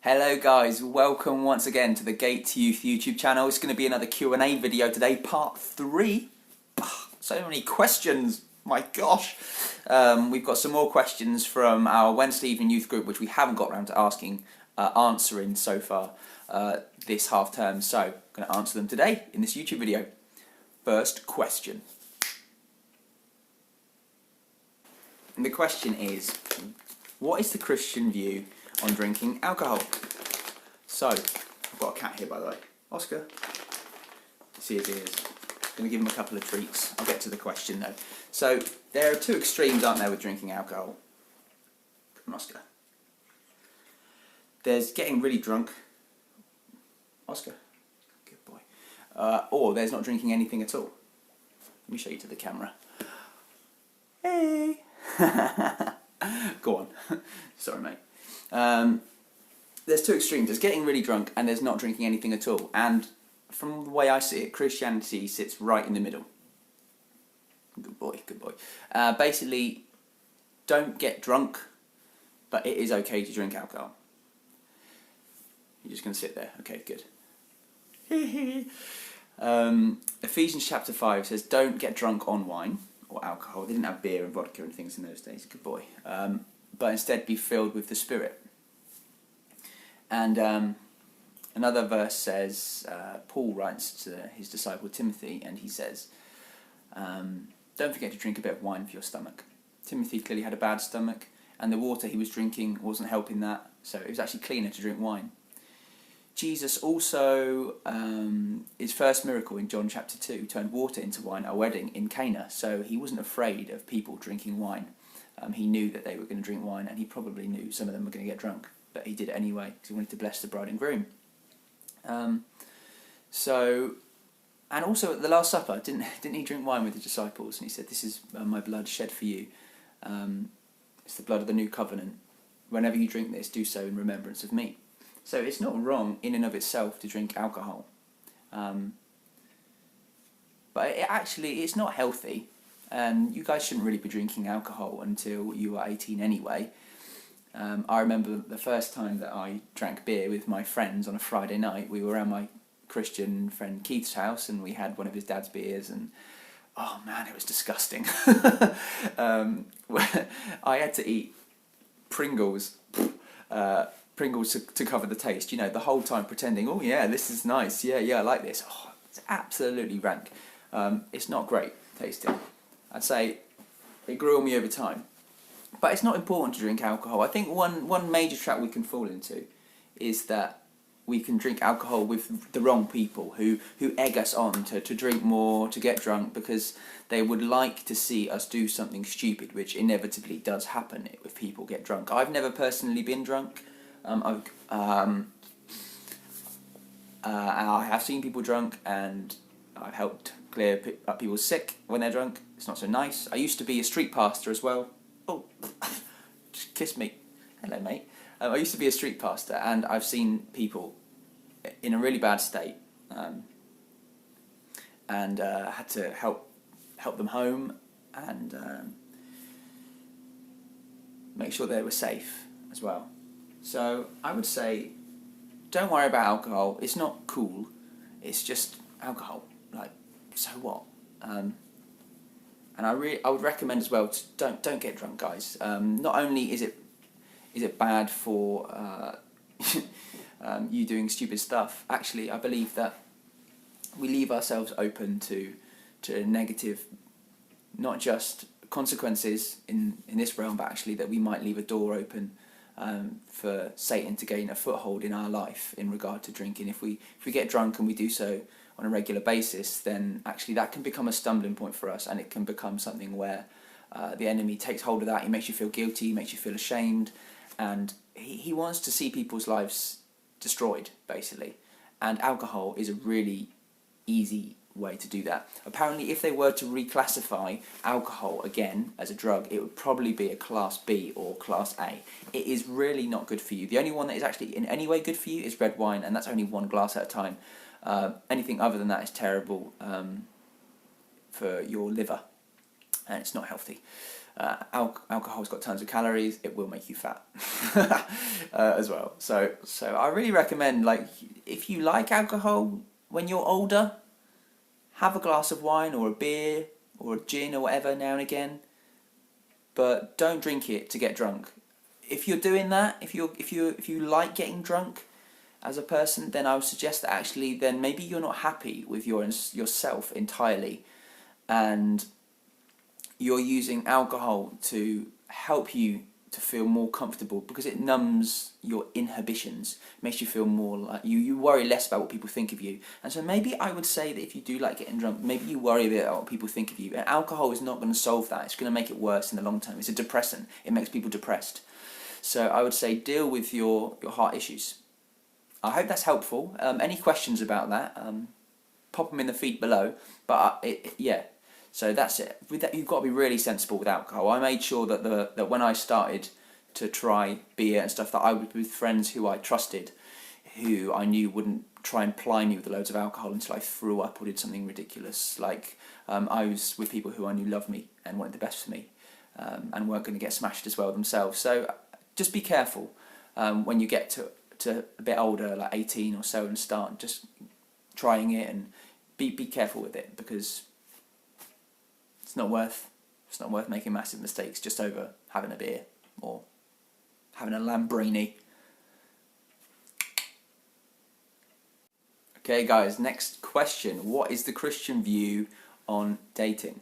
Hello guys, welcome once again to the Gate to Youth YouTube channel. It's going to be another Q&A video today, part 3. So many questions, my gosh. We've got some more questions from our Wednesday evening youth group, which we haven't got around to answering so far this half term. So I'm going to answer them today in this YouTube video. First question. And the question is, what is the Christian view on drinking alcohol? So, I've got a cat here by the way. Oscar. See his ears. Going to give him a couple of treats. I'll get to the question though. So, there are two extremes, aren't there, with drinking alcohol? Come on, Oscar. There's getting really drunk. Oscar. Good boy. Or there's not drinking anything at all. Let me show you to the camera. Hey! Go on. Sorry, mate. There's two extremes. There's getting really drunk and there's not drinking anything at all. And from the way I see it, Christianity sits right in the middle. Good boy, good boy. Basically, don't get drunk, but it is okay to drink alcohol. You're just going to sit there. Okay, good. Ephesians chapter 5 says, don't get drunk on wine or alcohol. They didn't have beer and vodka and things in those days. Good boy. But instead be filled with the Spirit. And another verse says, Paul writes to his disciple Timothy, and he says, don't forget to drink a bit of wine for your stomach. Timothy clearly had a bad stomach, and the water he was drinking wasn't helping that, so it was actually cleaner to drink wine. Jesus also, his first miracle in John chapter 2, turned water into wine at a wedding in Cana, so he wasn't afraid of people drinking wine. He knew that they were going to drink wine, and he probably knew some of them were going to get drunk, but he did it anyway because he wanted to bless the bride and groom. And also at the Last Supper, didn't he drink wine with the disciples? And he said, "This is my blood shed for you. It's the blood of the new covenant. Whenever you drink this, do so in remembrance of me." So it's not wrong in and of itself to drink alcohol, but it's not healthy. And you guys shouldn't really be drinking alcohol until you are 18 anyway. I remember the first time that I drank beer with my friends on a Friday night. We were around my Christian friend Keith's house and we had one of his dad's beers and oh man, it was disgusting. I had to eat Pringles to cover the taste, you know, the whole time pretending, oh yeah, this is nice, yeah, I like this. Oh, it's absolutely rank. It's not great tasting. I'd say it grew on me over time. But it's not important to drink alcohol. I think one major trap we can fall into is that we can drink alcohol with the wrong people who egg us on to drink more, to get drunk, because they would like to see us do something stupid, which inevitably does happen if people get drunk. I've never personally been drunk. I have seen people drunk and I've helped clear up people sick when they're drunk. It's not so nice. I used to be a street pastor as well. Oh, just kiss me. Hello, mate. I used to be a street pastor, and I've seen people in a really bad state, and had to help them home and make sure they were safe as well. So I would say, don't worry about alcohol. It's not cool. It's just alcohol. Like, so what? And I would recommend as well to don't get drunk, guys. Not only is it bad for you doing stupid stuff. Actually, I believe that we leave ourselves open to negative, not just consequences in this realm, but actually that we might leave a door open for Satan to gain a foothold in our life in regard to drinking. If we get drunk and we do so on a regular basis, then actually that can become a stumbling point for us, and it can become something where the enemy takes hold of that. He makes you feel guilty, makes you feel ashamed, and he wants to see people's lives destroyed, basically. And alcohol is a really easy way to do that. Apparently, if they were to reclassify alcohol again as a drug, it would probably be a Class B or Class A. It is really not good for you. The only one that is actually in any way good for you is red wine, and that's only one glass at a time. Anything other than that is terrible for your liver, and it's not healthy. Alcohol's got tons of calories. It will make you fat as well. So I really recommend, like, if you like alcohol when you're older, have a glass of wine or a beer or a gin or whatever now and again, but don't drink it to get drunk. If you're doing that, if you like getting drunk as a person, then I would suggest that actually then maybe you're not happy with yourself entirely, and you're using alcohol to help you to feel more comfortable, because it numbs your inhibitions, makes you feel more like you worry less about what people think of you. And so maybe I would say that if you do like getting drunk, maybe you worry a bit about what people think of you. And alcohol is not going to solve that. It's going to make it worse in the long term. It's a depressant. It makes people depressed. So I would say deal with your heart issues. I hope that's helpful. Any questions about that, pop them in the feed below. But yeah. So that's it. With that, you've got to be really sensible with alcohol. I made sure that when I started to try beer and stuff, that I was with friends who I trusted, who I knew wouldn't try and ply me with loads of alcohol until I threw up or did something ridiculous. Like, I was with people who I knew loved me and wanted the best for me, and weren't going to get smashed as well themselves. So just be careful when you get to a bit older, like 18 or so, and start just trying it, and be careful with it, because it's not worth making massive mistakes just over having a beer or having a Lamborghini. Okay guys, next question. What is the Christian view on dating?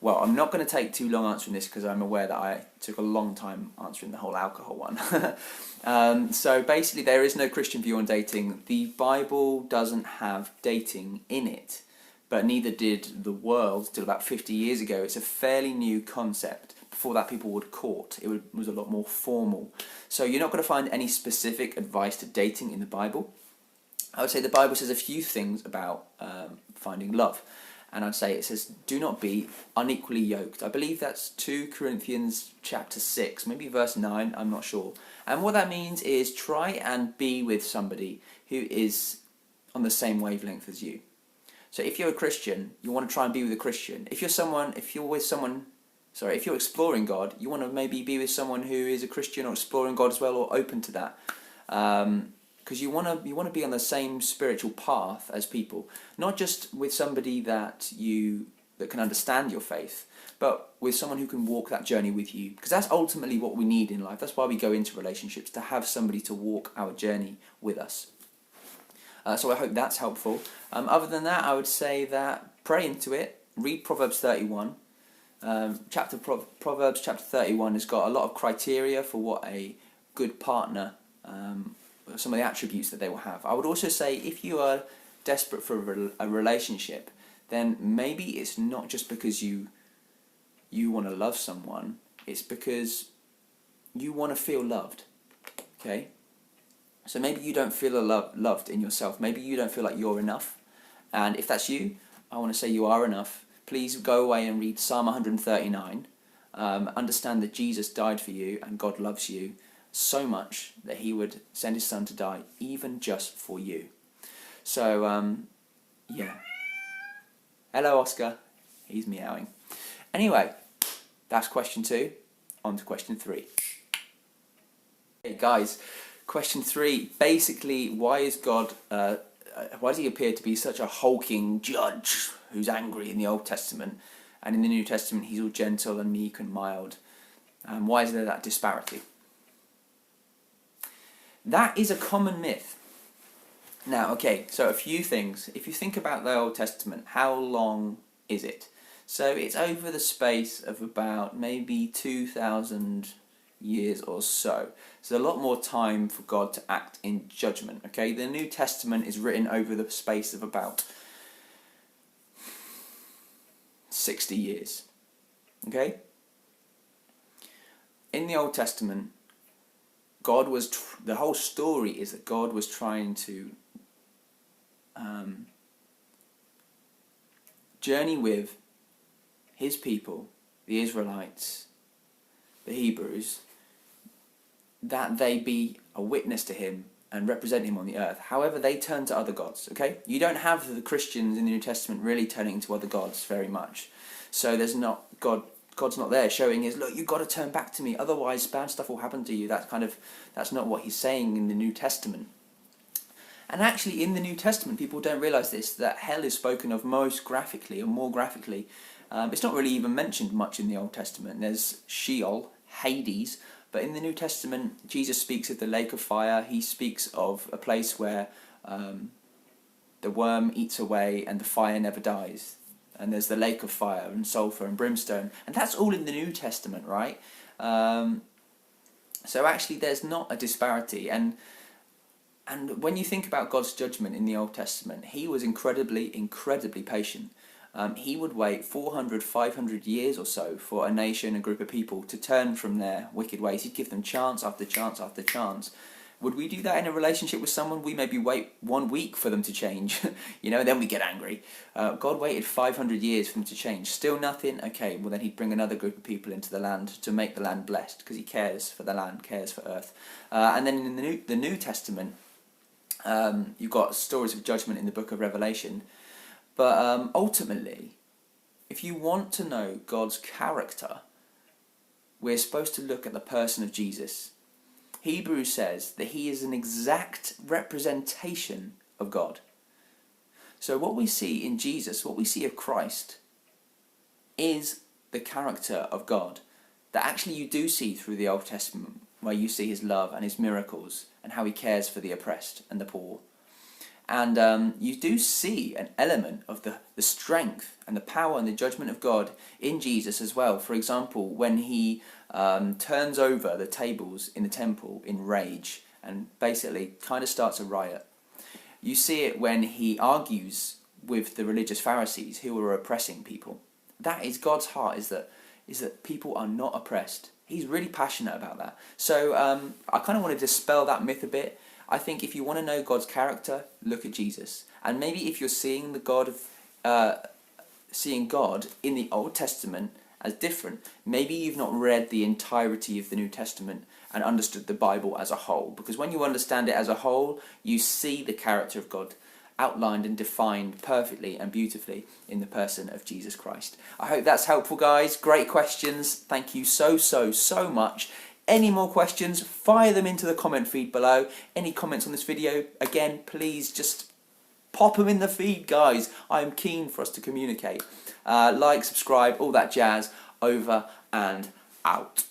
Well, I'm not going to take too long answering this, because I'm aware that I took a long time answering the whole alcohol one. So basically there is no Christian view on dating. The Bible doesn't have dating in it, but neither did the world till about 50 years ago. It's a fairly new concept. Before that, people would court. It was a lot more formal. So you're not going to find any specific advice to dating in the Bible. I would say the Bible says a few things about finding love. And I'd say it says, do not be unequally yoked. I believe that's 2 Corinthians chapter 6, maybe verse 9, I'm not sure. And what that means is try and be with somebody who is on the same wavelength as you. So if you're a Christian, you want to try and be with a Christian. If you're exploring God, you want to maybe be with someone who is a Christian or exploring God as well, or open to that. Because you want to be on the same spiritual path as people, not just with somebody that can understand your faith, but with someone who can walk that journey with you. Because that's ultimately what we need in life. That's why we go into relationships, to have somebody to walk our journey with us. So I hope that's helpful. Other than that, I would say that pray into it. Read Proverbs 31. Proverbs chapter 31 has got a lot of criteria for what a good partner, some of the attributes that they will have. I would also say if you are desperate for a relationship, then maybe it's not just because you want to love someone. It's because you want to feel loved. Okay? So maybe you don't feel loved in yourself. Maybe you don't feel like you're enough. And if that's you, I want to say you are enough. Please go away and read Psalm 139. Understand that Jesus died for you and God loves you so much that he would send his son to die even just for you. So, yeah. Hello, Oscar. He's meowing. Anyway, that's question 2. On to question 3. Hey, guys. Question 3, basically, why does he appear to be such a hulking judge who's angry in the Old Testament, and in the New Testament he's all gentle and meek and mild? Why is there that disparity? That is a common myth. Now, okay, so a few things. If you think about the Old Testament, how long is it? So it's over the space of about maybe 2,000 years or so. So a lot more time for God to act in judgment. Okay, the New Testament is written over the space of about 60 years. Okay, in the Old Testament, the whole story is that God was trying to journey with his people, the Israelites, the Hebrews, that they be a witness to him and represent him on the earth. However, they turn to other gods, okay? You don't have the Christians in the New Testament really turning to other gods very much. So there's not God's not there showing his, look, you've got to turn back to me, otherwise bad stuff will happen to you. That's not what he's saying in the New Testament. And actually in the New Testament, people don't realise this, that hell is spoken of most graphically, or more graphically. It's not really even mentioned much in the Old Testament. There's Sheol, Hades, but in the New Testament, Jesus speaks of the lake of fire. He speaks of a place where the worm eats away and the fire never dies. And there's the lake of fire and sulphur and brimstone. And that's all in the New Testament, right? So actually there's not a disparity. And when you think about God's judgment in the Old Testament, he was incredibly patient. He would wait 400, 500 years or so for a nation, a group of people to turn from their wicked ways. He'd give them chance after chance after chance. Would we do that in a relationship with someone? We maybe wait 1 week for them to change, then we get angry. God waited 500 years for them to change. Still nothing? Okay, well then he'd bring another group of people into the land to make the land blessed, because he cares for the land, cares for earth. And then in the New Testament, you've got stories of judgment in the book of Revelation. But ultimately, if you want to know God's character, we're supposed to look at the person of Jesus. Hebrews says that he is an exact representation of God. So what we see in Jesus, what we see of Christ, is the character of God that actually you do see through the Old Testament, where you see his love and his miracles and how he cares for the oppressed and the poor. And you do see an element of the strength and the power and the judgment of God in Jesus as well. For example, when he turns over the tables in the temple in rage and basically kind of starts a riot. You see it when he argues with the religious Pharisees who are oppressing people. That is God's heart, is that people are not oppressed. He's really passionate about that. So I kind of want to dispel that myth a bit. I think if you want to know God's character, look at Jesus. And maybe if you're seeing seeing God in the Old Testament as different, maybe you've not read the entirety of the New Testament and understood the Bible as a whole. Because when you understand it as a whole, you see the character of God outlined and defined perfectly and beautifully in the person of Jesus Christ. I hope that's helpful, guys. Great questions. Thank you so much. Any more questions, fire them into the comment feed below. Any comments on this video, again, please just pop them in the feed, guys. I'm keen for us to communicate. Like, subscribe, all that jazz. Over and out.